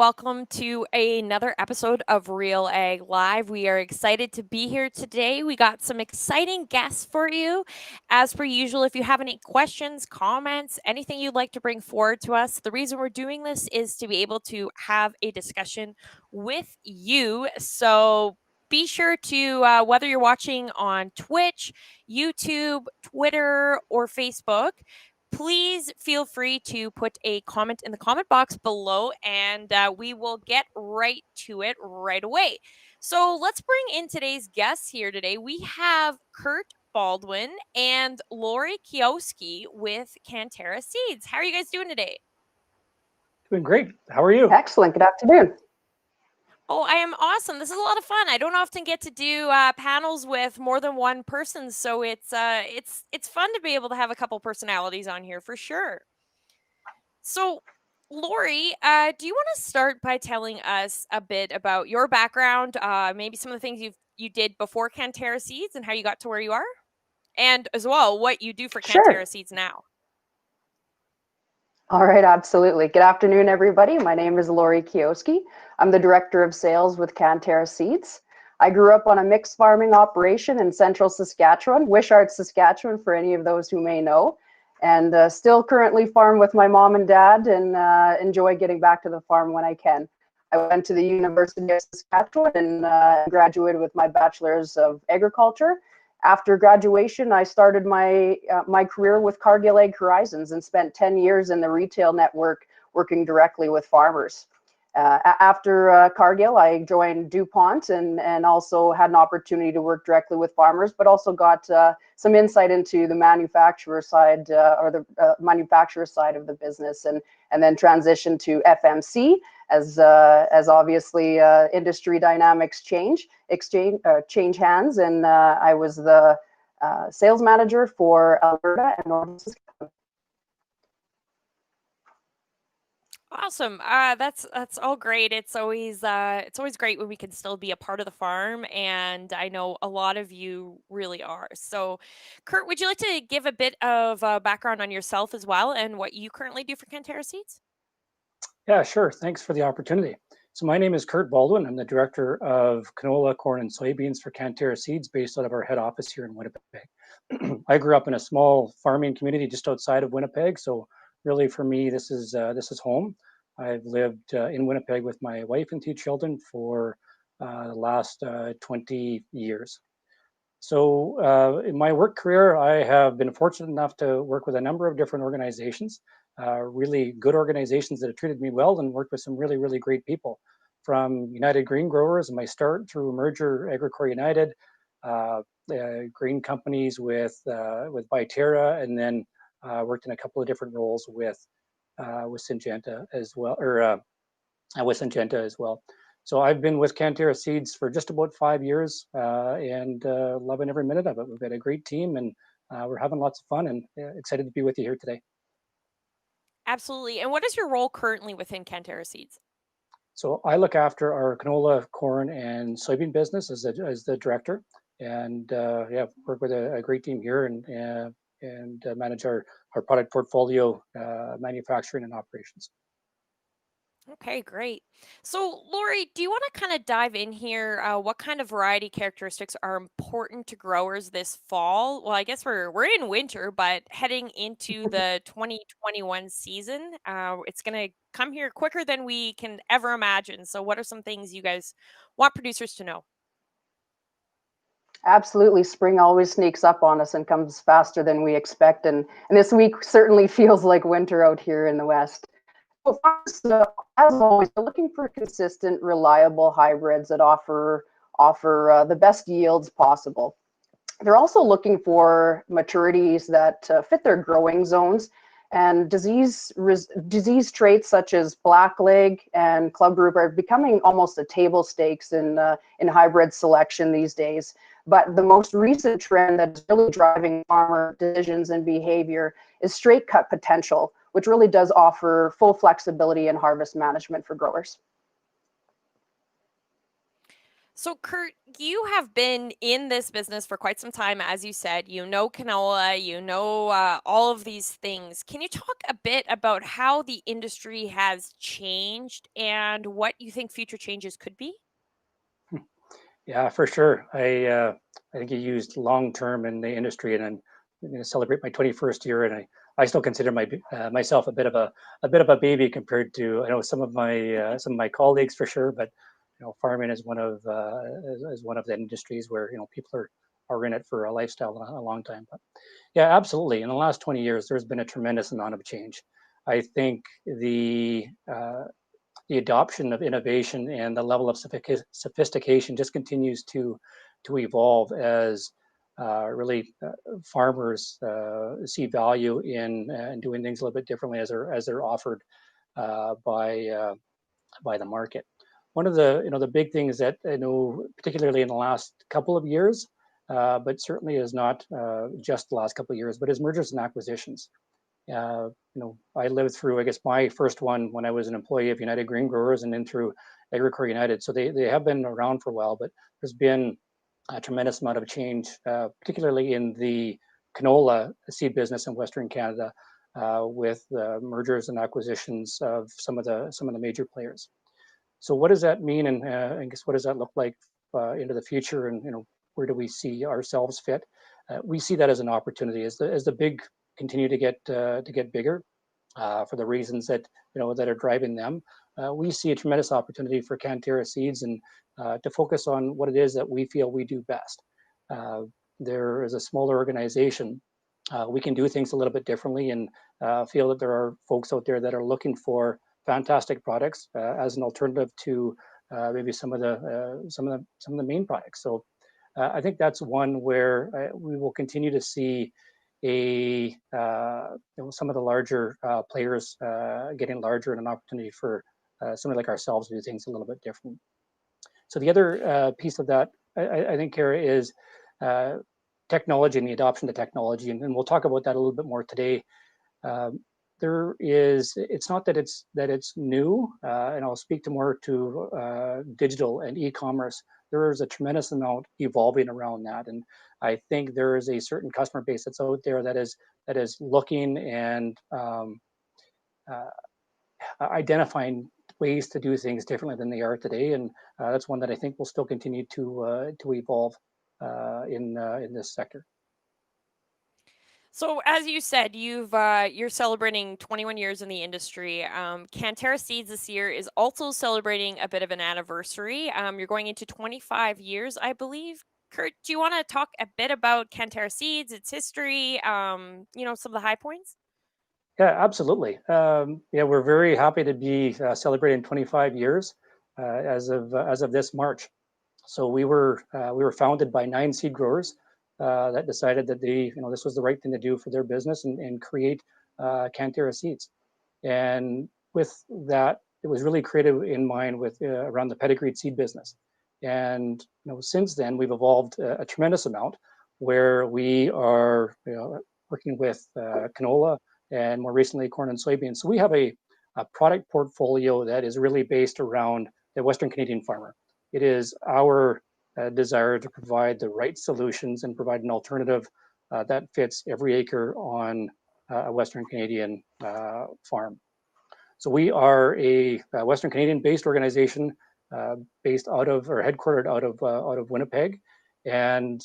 welcome to another episode of Real Ag Live. We are excited to be here today. We got some exciting guests for you. As per usual, if you have any questions, comments, anything you'd like to bring forward to us, the reason we're doing this is to be able to have a discussion with you. So be sure to, whether you're watching on Twitch, YouTube, Twitter, or Facebook, please feel free to put a comment in the comment box below, and we will get right to it right away. So let's bring in today's guests here today. We have Curt Baldwin and Lorri Keyowski with CANTERRA Seeds. How are you guys doing today? Doing great. How are you? Excellent. Good afternoon. Oh, I am awesome. This is a lot of fun. I don't often get to do panels with more than one person, so it's fun to be able to have a couple personalities on here for sure. So, Lorri, do you want to start by telling us a bit about your background, maybe some of the things you did before CANTERRA Seeds and how you got to where you are, and as well what you do for CANTERRA Seeds now? All right, absolutely. Good afternoon, everybody. My name is Lorri Keyowski. I'm the Director of Sales with CANTERRA Seeds. I grew up on a mixed farming operation in central Saskatchewan, Wishart, Saskatchewan, for any of those who may know, and still currently farm with my mom and dad and enjoy getting back to the farm when I can. I went to the University of Saskatchewan and graduated with my Bachelor's of Agriculture. After graduation, I started my career with Cargill Ag Horizons and spent 10 years in the retail network working directly with farmers. After Cargill, I joined DuPont and also had an opportunity to work directly with farmers, but also got some insight into the manufacturer side manufacturer side of the business, and then transitioned to FMC as obviously industry dynamics change hands, and I was the sales manager for Alberta and Northern Saskatchewan. Awesome. That's all great. It's always great when we can still be a part of the farm, and I know a lot of you really are. So, Curt, would you like to give a bit of background on yourself as well and what you currently do for CANTERRA Seeds? Yeah, sure. Thanks for the opportunity. So my name is Curt Baldwin. I'm the Director of Canola, Corn, and Soybeans for CANTERRA Seeds based out of our head office here in Winnipeg. I grew up in a small farming community just outside of Winnipeg, so really for me this is home. I've lived in Winnipeg with my wife and 2 children for the last 20 years. So in my work career, I have been fortunate enough to work with a number of different organizations, really good organizations that have treated me well, and worked with some really, really great people, from United Green Growers in my start through merger, Agroclub United, green companies with Viterra, and then worked in a couple of different roles with Syngenta as well, or with Syngenta as well. So I've been with CANTERRA Seeds for just about 5 years and loving every minute of it. We've got a great team, and we're having lots of fun, and excited to be with you here today. Absolutely. And what is your role currently within CANTERRA Seeds? So I look after our canola, corn, and soybean business as the director, and work with a great team here and manage our product portfolio, manufacturing, and operations. Okay, great. So, Lorri, do you want to kind of dive in here? What kind of variety characteristics are important to growers this fall? Well, I guess we're in winter, but heading into the 2021 season, it's going to come here quicker than we can ever imagine. So, what are some things you guys want producers to know? Absolutely. Spring always sneaks up on us and comes faster than we expect. And this week certainly feels like winter out here in the West. Well, first, as always, we're looking for consistent, reliable hybrids that offer the best yields possible. They're also looking for maturities that fit their growing zones, and disease traits such as blackleg and clubroot are becoming almost a table stakes in hybrid selection these days. But the most recent trend that's really driving farmer decisions and behavior is straight cut potential, which really does offer full flexibility in harvest management for growers. So, Curt, you have been in this business for quite some time, as you said. You know canola, you know all of these things. Can you talk a bit about how the industry has changed and what you think future changes could be? Yeah, for sure. I think you used long term in the industry, and I'm going to celebrate my 21st year, and I still consider myself a bit of a baby compared to I know some of my colleagues for sure, but farming is one of the industries where people are in it for a lifestyle and a long time. But yeah, absolutely. In the last 20 years, there's been a tremendous amount of change. I think the adoption of innovation and the level of sophistication just continues to evolve as farmers see value in doing things a little bit differently as they're offered by the market. One of the big things that I know, particularly in the last couple of years, but certainly is not just the last couple of years, but is mergers and acquisitions. I lived through, I guess, my first one when I was an employee of United Grain Growers and then through Agroclub United. So they have been around for a while, but there's been a tremendous amount of change, particularly in the canola seed business in Western Canada, with mergers and acquisitions of some of the major players. So what does that mean, and I guess what does that look like into the future, and where do we see ourselves fit? We see that as an opportunity as the big continue to get bigger for the reasons that that are driving them. We see a tremendous opportunity for Canterra Seeds and to focus on what it is that we feel we do best. Uh, there is a smaller organization. We can do things a little bit differently, and feel that there are folks out there that are looking for fantastic products as an alternative to maybe some of the main products. So I think that's one where we will continue to see some of the larger players getting larger and an opportunity for somebody like ourselves to do things a little bit different. So the other piece of that, I think, Kara, is uh, technology and the adoption of technology, and we'll talk about that a little bit more today. Um, it's not that it's new, and I'll speak to more to digital and e-commerce. There is a tremendous amount evolving around that, and I think there is a certain customer base that's out there that is looking and uh, identifying ways to do things differently than they are today, and that's one that I think will still continue to evolve in this sector. So, as you said, you're celebrating 21 years in the industry. Canterra Seeds this year is also celebrating a bit of an anniversary. You're going into 25 years, I believe. Curt, do you want to talk a bit about Canterra Seeds, its history, some of the high points? Yeah, absolutely. Yeah, we're very happy to be celebrating 25 years as of this March. So we were founded by 9 seed growers that decided that this was the right thing to do for their business and create Canterra Seeds. And with that, it was really created in mind with around the pedigreed seed business. And since then, we've evolved a tremendous amount, where we are working with canola and more recently corn and soybeans. So we have a product portfolio that is really based around the Western Canadian farmer. It is our desire to provide the right solutions and provide an alternative that fits every acre on a Western Canadian farm. So we are a Western Canadian-based organization, based out of or headquartered out of Winnipeg, and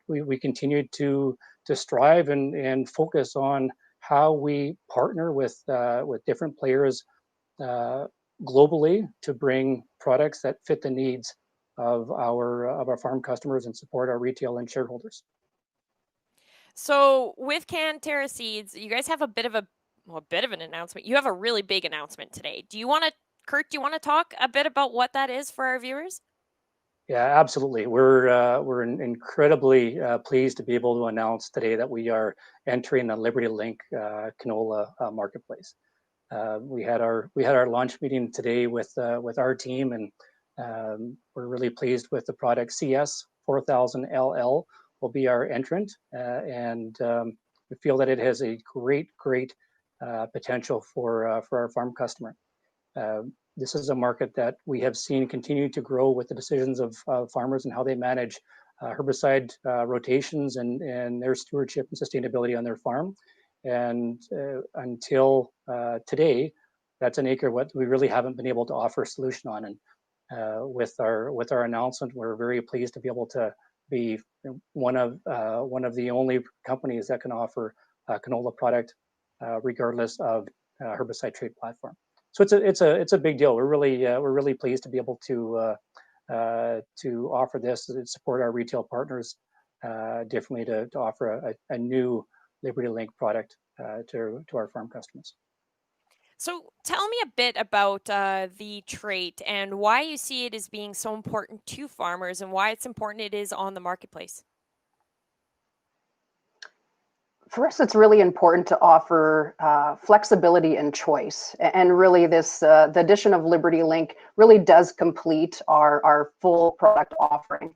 we continue to strive and focus on how we partner with different players uh, globally to bring products that fit the needs of our farm customers and support our retail and shareholders. So, with Canterra Seeds, you guys have a bit of an announcement. You have a really big announcement today. Curt, do you want to talk a bit about what that is for our viewers? Yeah, absolutely. We're incredibly pleased to be able to announce today that we are entering the Liberty Link canola marketplace. We had our launch meeting today with our team, and we're really pleased with the product. CS 4000 LL will be our entrant, and we feel that it has a great potential for our farm customer. Uh, this is a market that we have seen continue to grow with the decisions of farmers and how they manage herbicide rotations and their stewardship and sustainability on their farm. And until today, that's an acre what we really haven't been able to offer a solution on. And with our announcement, we're very pleased to be able to be one of the only companies that can offer a canola product regardless of herbicide trait platform. So it's a big deal. We're really pleased to be able to offer this and support our retail partners differently to offer a new Liberty Link product to our farm customers. So tell me a bit about the trait and why you see it as being so important to farmers and why it's important it is on the marketplace. For us, it's really important to offer flexibility and choice. And really this, the addition of Liberty Link really does complete our full product offering.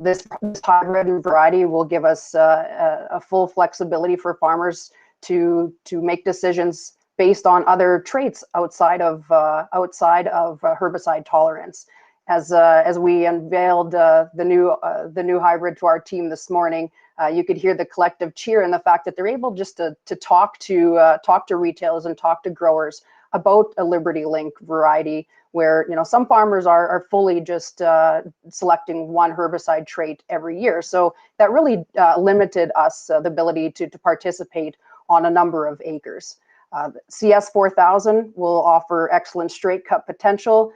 This hybrid variety will give us a full flexibility for farmers to make decisions based on other traits outside of herbicide tolerance. As we unveiled the new hybrid to our team this morning, you could hear the collective cheer and the fact that they're able just to talk to retailers and talk to growers about a Liberty Link variety, where some farmers are fully just selecting one herbicide trait every year. So that really limited us the ability to participate on a number of acres. CS 4000 will offer excellent straight cut potential,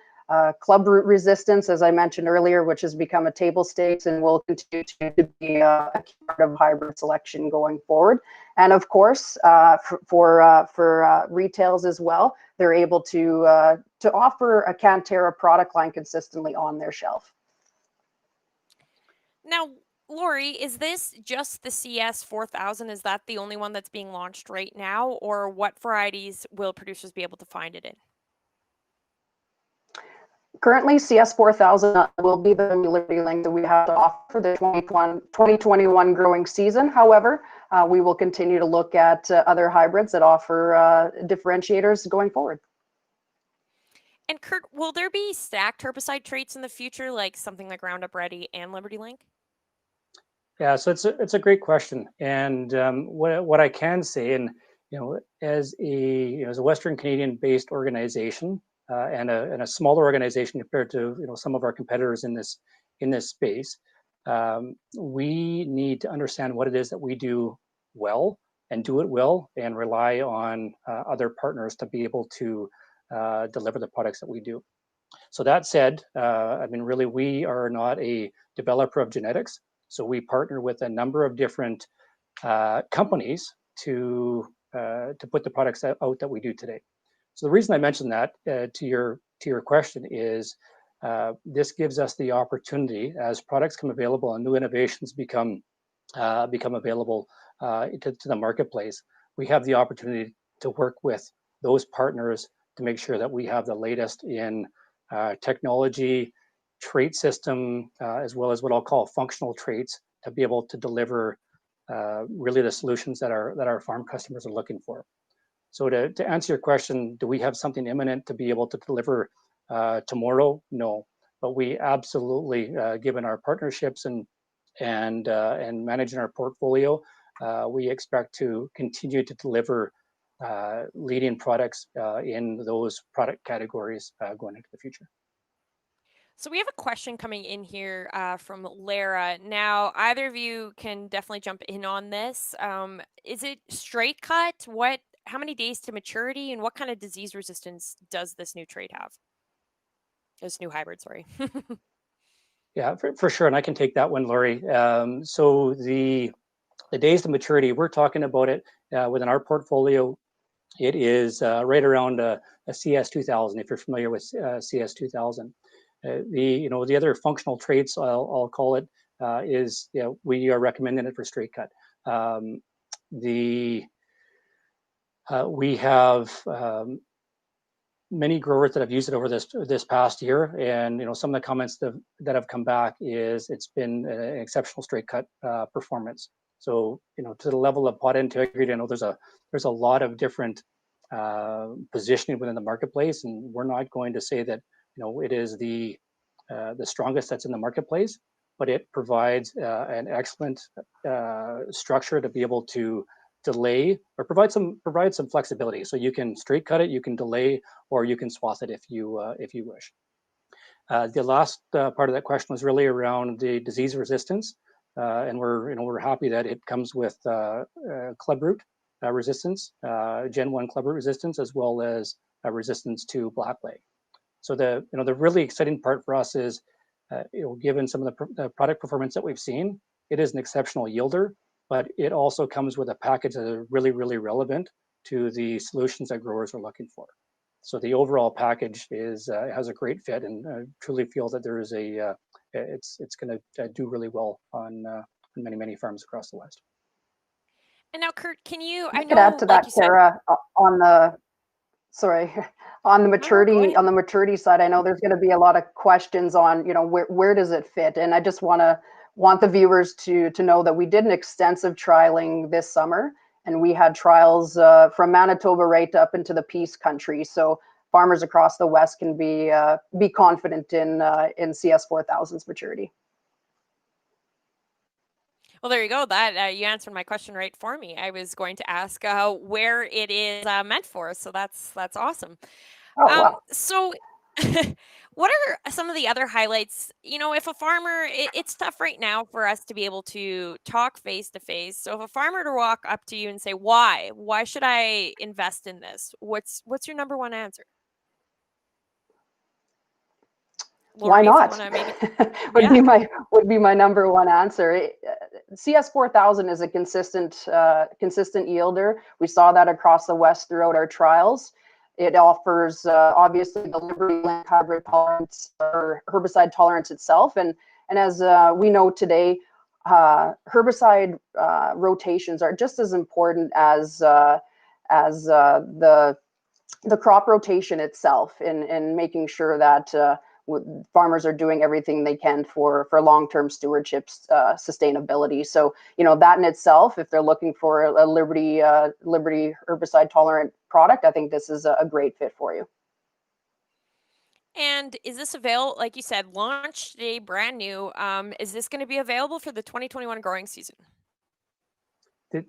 club root resistance, as I mentioned earlier, which has become a table stakes and will continue to be a key part of hybrid selection going forward. And of course, for retails as well, they're able to offer a CANTERRA product line consistently on their shelf. Now, Lorri, is this just the CS 4000? Is that the only one that's being launched right now, or what varieties will producers be able to find it in? Currently, CS 4000 will be the Liberty Link that we have to offer for the 2021 growing season. However, we will continue to look at other hybrids that offer differentiators going forward. And Curt, will there be stacked herbicide traits in the future, like something like Roundup Ready and Liberty Link? Yeah, so it's a great question, and what I can say, and as a Western Canadian based organization and a smaller organization compared to some of our competitors in this space, we need to understand what it is that we do well and do it well, and rely on other partners to be able to deliver the products that we do. So that said, I mean, really, we are not a developer of genetics. So we partner with a number of different companies to put the products out that we do today. So the reason I mentioned that to your question is this gives us the opportunity, as products come available and new innovations become available to the marketplace, we have the opportunity to work with those partners to make sure that we have the latest in technology, trait system, as well as what I'll call functional traits, to be able to deliver really the solutions that our farm customers are looking for. So to answer your question, do we have something imminent to be able to deliver tomorrow? No, but we absolutely, given our partnerships and managing our portfolio, we expect to continue to deliver leading products in those product categories going into the future. So we have a question coming in here from Lara. Now, either of you can definitely jump in on this. Is it straight cut? How many days to maturity, and what kind of disease resistance does this new trait have? This new hybrid, sorry. Yeah, for sure, and I can take that one, Lorri. So the days to maturity, we're talking about it within our portfolio. It is right around a CS 2000, if you're familiar with CS 2000. The other functional traits, I'll call it, is we are recommending it for straight cut. We have many growers that have used it over this past year, and some of the comments that have come back is it's been an exceptional straight cut performance. So to the level of pot integrity, I know there's a lot of different positioning within the marketplace, and we're not going to say that it is the strongest that's in the marketplace, but it provides an excellent structure to be able to delay or provide some flexibility. So you can straight cut it, you can delay, or you can swath it if you wish. The last part of that question was really around the disease resistance, and we're happy that it comes with clubroot resistance, Gen 1 clubroot resistance, as well as resistance to blackleg. So the really exciting part for us is, given some of the product performance that we've seen, it is an exceptional yielder, but it also comes with a package that is really, really relevant to the solutions that growers are looking for. So the overall package has a great fit, and I truly feel that there is it's going to do really well on many farms across the West. And now, Curt, can you? I could add to that, Tara, on the maturity side. I know there's going to be a lot of questions on where does it fit, and I just want the viewers to know that we did an extensive trialing this summer, and we had trials from Manitoba right up into the Peace Country. So farmers across the West can be confident in CS 4000's maturity. Well, there you go. That you answered my question right for me. I was going to ask where it is meant for. So that's awesome. Oh, wow. So what are some of the other highlights? If a farmer, it's tough right now for us to be able to talk face to face. So if a farmer were to walk up to you and say, why should I invest in this? What's your number one answer? Why Lorri, not? would be my number one answer. CS 4000 is a consistent yielder. We saw that across the West throughout our trials. It offers obviously the Liberty Link hybrid tolerance or herbicide tolerance itself, and as we know today, herbicide rotations are just as important as the crop rotation itself in making sure that farmers are doing everything they can for long-term stewardship sustainability. So that in itself, if they're looking for a Liberty herbicide tolerant product, I think this is a great fit for you. And is this available, like you said, launched today, brand new? Is this going to be available for the 2021 growing season?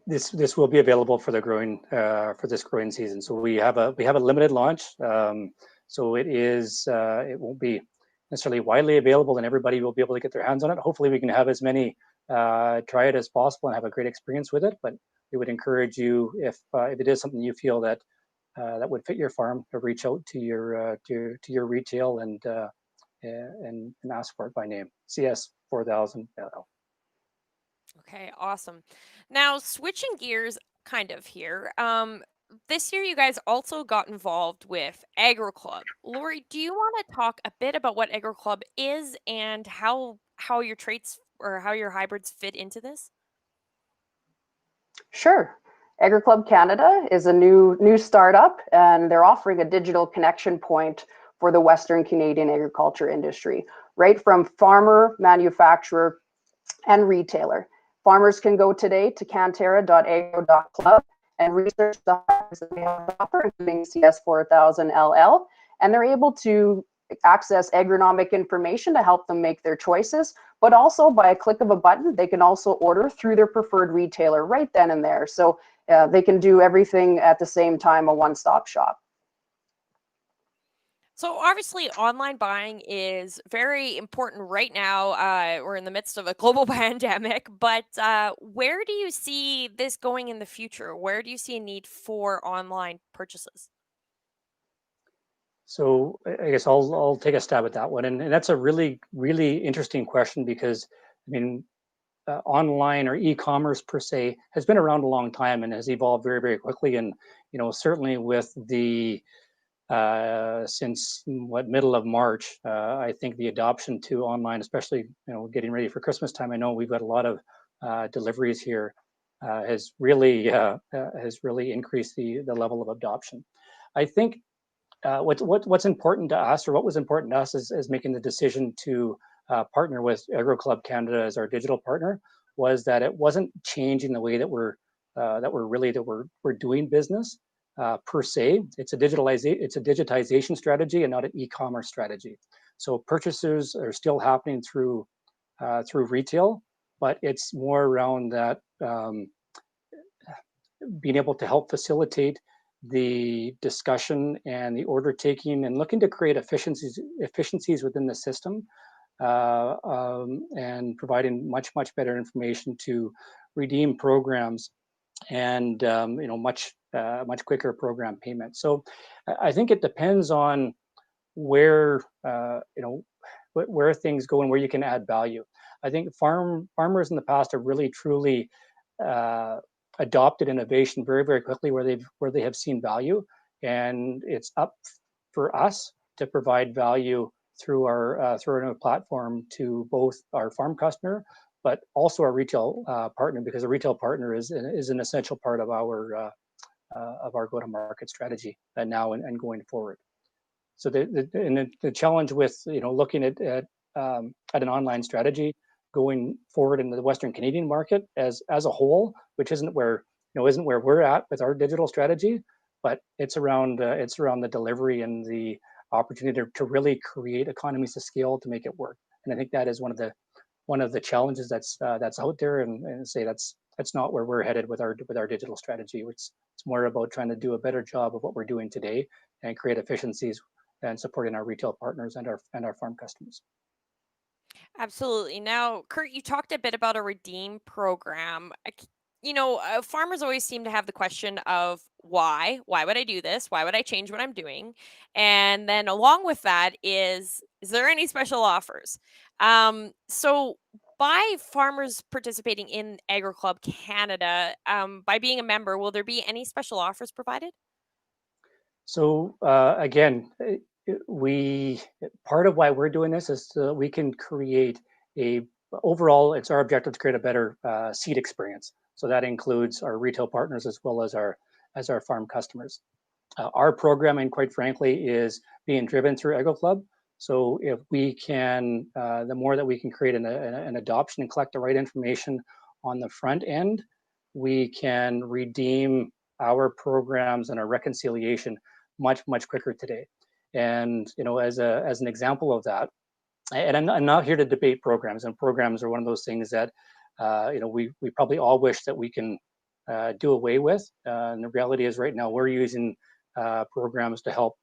This will be available for this growing season. So we have a limited launch. So it won't be necessarily widely available, and everybody will be able to get their hands on it. Hopefully, we can have as many try it as possible and have a great experience with it. But we would encourage you, if it is something you feel that would fit your farm, to reach out to your retail and ask for it by name. CS 4000 LL. Okay, awesome. Now, switching gears kind of here. This year, you guys also got involved with AgriClub. Lorri, do you want to talk a bit about what AgriClub is and how your traits or how your hybrids fit into this? Sure. Agroclub Canada is a new startup, and they're offering a digital connection point for the Western Canadian agriculture industry, right from farmer, manufacturer, and retailer. Farmers can go today to canterra.agro.club and research the hybrids that we have to offer, including CS 4000 LL, and they're able to access agronomic information to help them make their choices, but also by a click of a button, they can also order through their preferred retailer right then and there. So they can do everything at the same time, a one-stop shop. So obviously, online buying is very important right now. We're in the midst of a global pandemic, but where do you see this going in the future? Where do you see a need for online purchases? So I guess I'll take a stab at that one, and that's a really, really interesting question, because I mean, online or e-commerce per se has been around a long time and has evolved very, very quickly. And certainly with the since middle of March, I think the adoption to online, especially getting ready for Christmas time, I know we've got a lot of deliveries here, has really increased the level of adoption. I think what's important to us, or what was important to us, is making the decision to partner with AgroClub Canada as our digital partner, was that it wasn't changing the way that we're doing business. per se. It's a digitization strategy and not an e-commerce strategy. So purchases are still happening through retail, but it's more around that being able to help facilitate the discussion and the order taking and looking to create efficiencies within the system, and providing much better information to redeem programs and much quicker program payment. So I think it depends on where where things go and where you can add value. I think farmers in the past have really truly adopted innovation very quickly where they have seen value, and it's up for us to provide value through our new platform to both our farm customer, but also our retail partner, because a retail partner is an essential part of our go-to-market strategy now and going forward. So the challenge with looking at an online strategy going forward in the Western Canadian market as a whole, which isn't where we're at with our digital strategy, but it's around the delivery and the opportunity to really create economies of scale to make it work. And I think that is one of the challenges that's out there, and say that's not where we're headed with our digital strategy. It's more about trying to do a better job of what we're doing today and create efficiencies and supporting our retail partners and our farm customers. Absolutely. Now, Curt, you talked a bit about a redeem program. Farmers always seem to have the question of why? Why would I do this? Why would I change what I'm doing? And then along with that is there any special offers? So by farmers participating in AgriClub Canada, by being a member, will there be any special offers provided? So again, part of why we're doing this is so we can create overall, it's our objective to create a better seed experience. So that includes our retail partners as well as our farm customers. Our programming, quite frankly, is being driven through AgroClub. So if we can, the more that we can create an adoption and collect the right information on the front end, we can redeem our programs and our reconciliation much quicker today. And as an example of that, and I'm not here to debate programs, and programs are one of those things that we probably all wish that we can do away with. And the reality is, right now we're using programs to help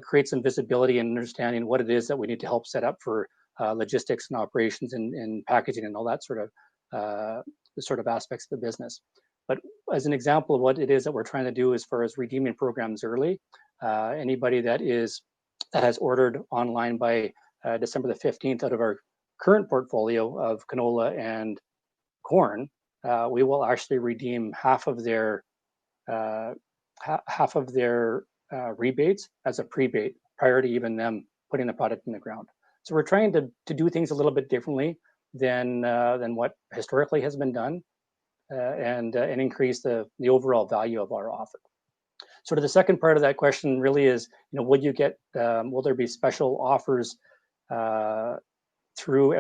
create some visibility and understanding what it is that we need to help set up for logistics and operations and packaging and all that sort of aspects of the business. But as an example of what it is that we're trying to do as far as redeeming programs early, anybody that has ordered online by December the 15th out of our current portfolio of canola and corn, we will actually redeem half of their rebates as a prebate prior to even them putting the product in the ground. So we're trying to do things a little bit differently than what historically has been done, and increase the overall value of our offer. So to the second part of that question really is, will there be special offers through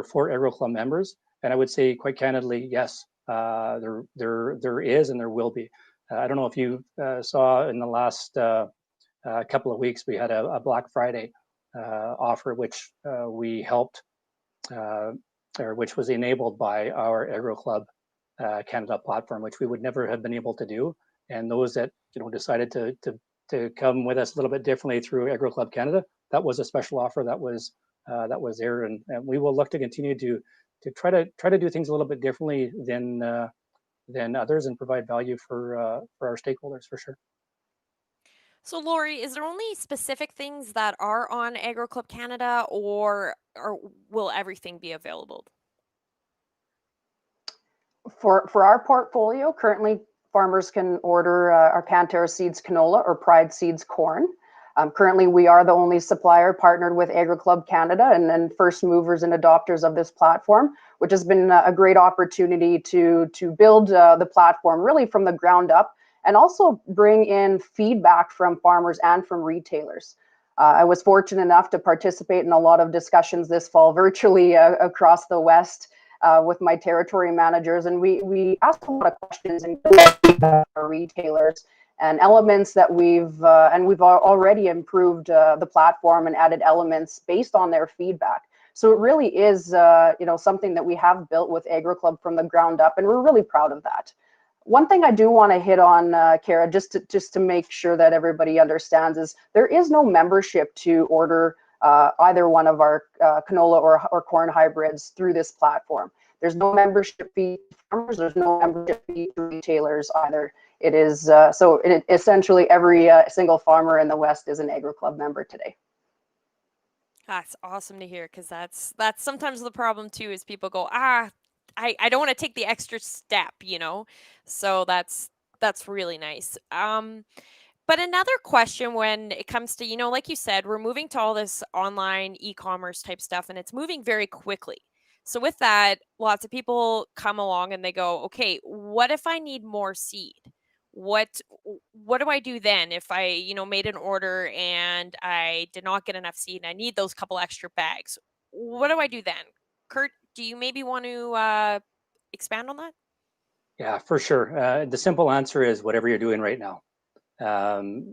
for AgroClub members? And I would say quite candidly, yes, there is and there will be. I don't know if you saw in the last couple of weeks, we had a Black Friday offer, which we helped, or which was enabled by our AgroClub Canada platform, which we would never have been able to do. And those that decided to come with us a little bit differently through AgroClub Canada, that was a special offer that was there, and we will look to continue to try to do things a little bit differently than others and provide value for our stakeholders for sure. So, Lorri, is there only specific things that are on AgriClub Canada, or will everything be available? For our portfolio, currently farmers can order our CANTERRA Seeds canola or Pride Seeds corn. Currently, we are the only supplier partnered with AgriClub Canada and first movers and adopters of this platform, which has been a great opportunity to build the platform really from the ground up, and also bring in feedback from farmers and from retailers. I was fortunate enough to participate in a lot of discussions this fall virtually across the West with my territory managers, and we asked a lot of questions and our retailers, and elements that we've already improved the platform and added elements based on their feedback. So it really is something that we have built with AgriClub from the ground up, and we're really proud of that. One thing I do want to hit on, Kara, just to make sure that everybody understands, is there is no membership to order either one of our canola or corn hybrids through this platform. There's no membership fee to farmers. There's no membership fee to retailers either. It is essentially every single farmer in the West is an AgriClub member today. That's awesome to hear, because that's sometimes the problem too, is people go, I don't want to take the extra step, So that's really nice. But another question when it comes to, like you said, we're moving to all this online e-commerce type stuff, and it's moving very quickly. So with that, lots of people come along and they go, okay, what if I need more seed? What do I do then if I, made an order and I did not get enough seed and I need those couple extra bags? What do I do then? Curt, do you maybe want to expand on that? Yeah, for sure. The simple answer is whatever you're doing right now.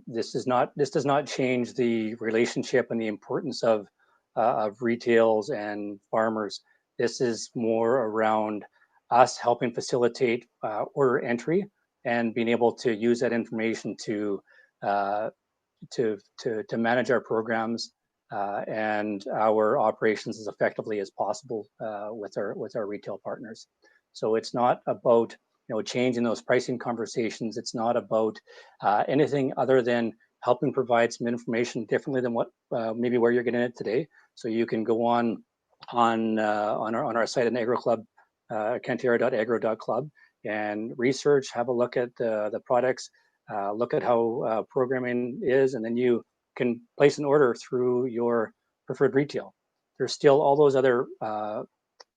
This does not change the relationship and the importance of retails and farmers. This is more around us helping facilitate order entry and being able to use that information to manage our programs and our operations as effectively as possible with our retail partners. So it's not about changing those pricing conversations. It's not about anything other than helping provide some information differently than what maybe where you're getting it today. So you can go on our site at AgriClub, canterra.agro.club, and research, have a look at the products, look at how programming is, and then you can place an order through your preferred retail. There's still all those other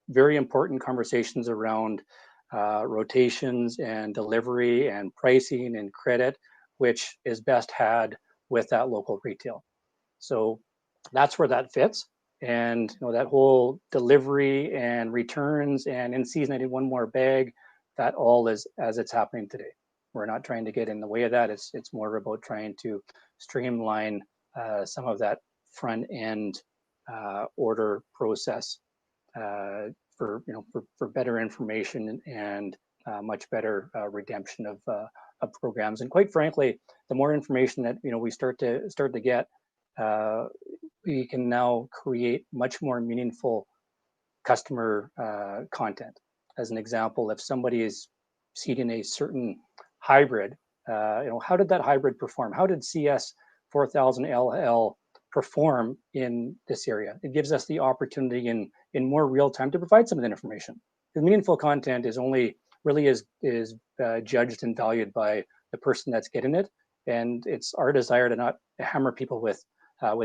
very important conversations around rotations and delivery and pricing and credit, which is best had with that local retail. So that's where that fits. And that whole delivery and returns and in season I need one more bag, that all is as it's happening today. We're not trying to get in the way of that. It's more about trying to streamline some of that front end order process for better information and much better redemption of programs. And quite frankly, the more information that we start to get, we can now create much more meaningful customer content. As an example, if somebody is seeding a certain hybrid, how did that hybrid perform? How did CS 4000 LL perform in this area? It gives us the opportunity in more real time to provide some of that information. The meaningful content is only really is judged and valued by the person that's getting it, and it's our desire to not hammer people with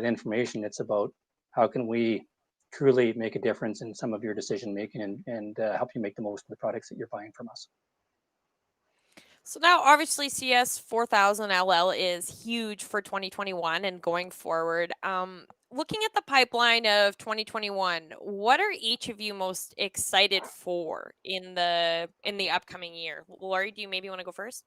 information. It's about how can we truly make a difference in some of your decision making and help you make the most of the products that you're buying from us. So now, obviously, CS 4000 LL is huge for 2021 and going forward. Looking at the pipeline of 2021, what are each of you most excited for in the upcoming year? Lorri, do you maybe want to go first?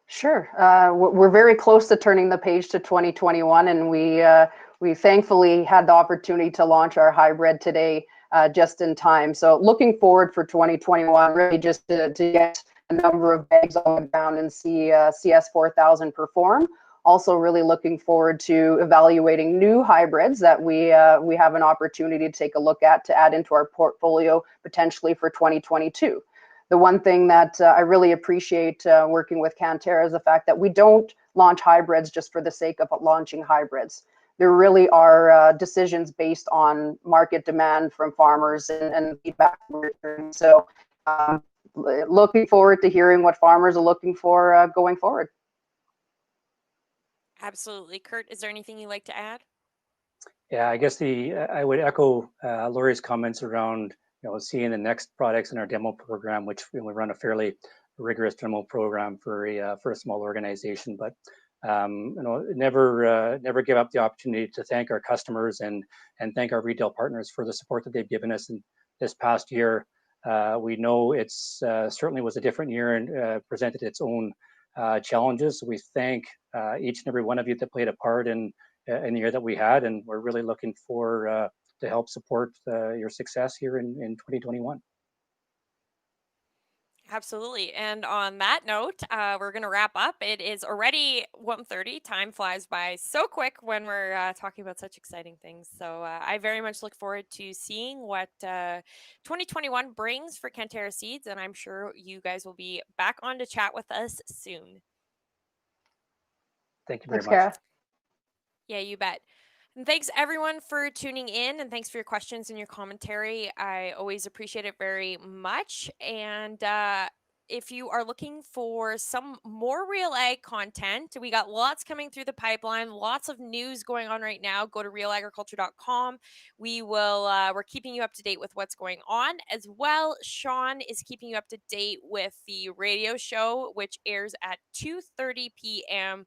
Sure. We're very close to turning the page to 2021, and we thankfully had the opportunity to launch our hybrid today just in time. So looking forward for 2021, really just to get a number of bags on the ground and see CS 4000 perform. Also really looking forward to evaluating new hybrids that we have an opportunity to take a look at to add into our portfolio potentially for 2022. The one thing that I really appreciate working with Canterra is the fact that we don't launch hybrids just for the sake of launching hybrids. There really are decisions based on market demand from farmers and feedback. So looking forward to hearing what farmers are looking for going forward. Absolutely. Curt, is there anything you'd like to add? Yeah, I guess I would echo Lori's comments around seeing the next products in our demo program, which we run a fairly rigorous demo program for a small organization. But never give up the opportunity to thank our customers and thank our retail partners for the support that they've given us in this past year. We know it's certainly was a different year and presented its own challenges. So we thank each and every one of you that played a part in the year that we had, and we're really looking for to help support your success here in 2021. Absolutely. And on that note, we're going to wrap up. It is already 1:30. Time flies by so quick when we're talking about such exciting things. So I very much look forward to seeing what 2021 brings for Canterra Seeds. And I'm sure you guys will be back on to chat with us soon. Thank you very Thanks, much. Kara. Yeah, you bet. And thanks everyone for tuning in, and thanks for your questions and your commentary. I always appreciate it very much. And if you are looking for some more real ag content, we got lots coming through the pipeline, lots of news going on right now. Go to realagriculture.com. We're keeping you up to date with what's going on as well. Sean is keeping you up to date with the radio show, which airs at 2:30 p.m.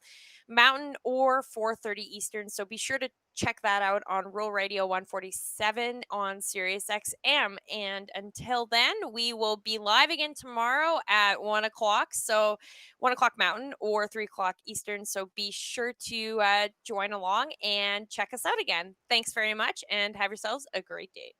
Mountain or 4:30 Eastern. So be sure to check that out on Rural Radio 147 on Sirius XM. And until then, we will be live again tomorrow at 1 o'clock. So 1 o'clock Mountain or 3 o'clock Eastern. So be sure to join along and check us out again. Thanks very much and have yourselves a great day.